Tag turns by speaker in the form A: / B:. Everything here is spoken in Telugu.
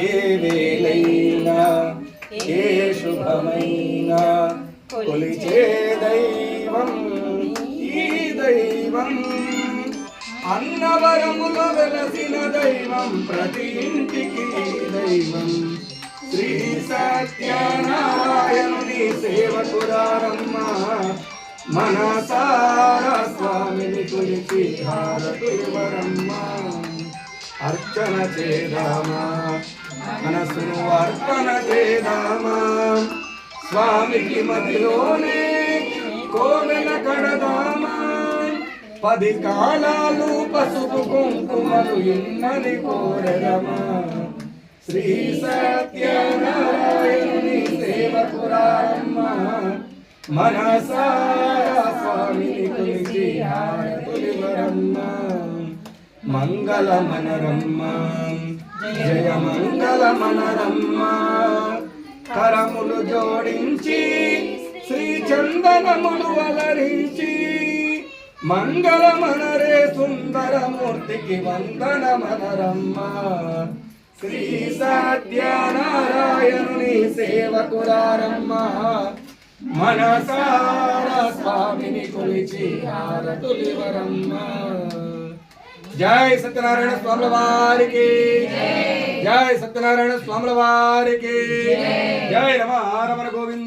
A: ఏ వేళైనా ఏ శుభమైనా కొలిచే దైవం ఈ దైవం, అన్నవరములో వెలసిన దైవం, ప్రతి ఇంటికి దైవం. శ్రీ సత్యనారాయణుని సేవకురారమ్మ, మనసారా స్వామిని కొలిచి హారతులివరమ్మ. అర్చన చేదామా, మనసును అర్పణ చేదామా, స్వామికి మదిలోనే కోవెల కడదామా. 10 కాలాలు పసుపు కుంకుమలు ఇమ్మని కోరదమా. శ్రీ సత్యనారాయణుని సేవకురారమ్మ, మనసారా స్వామిని కొలిచి హారతులివరమ్మ. మంగళ మనరమ్మ, జయ మంగళ మనరమ్మ, కరములు జోడించి శ్రీ చందనములు అలరించి, మంగళ మనరే సుందరమూర్తికి వందన మనరమ్మ. శ్రీ సత్యనారాయణుని సేవకురారమ్మ, మనసారా స్వామిని కొలిచి హారతులివరమ్మ. జై సత్యనారాయణ స్వాముల వారికి, జై సత్యనారాయణ స్వాముల వారికి, జై రమ రమణ గోవింద.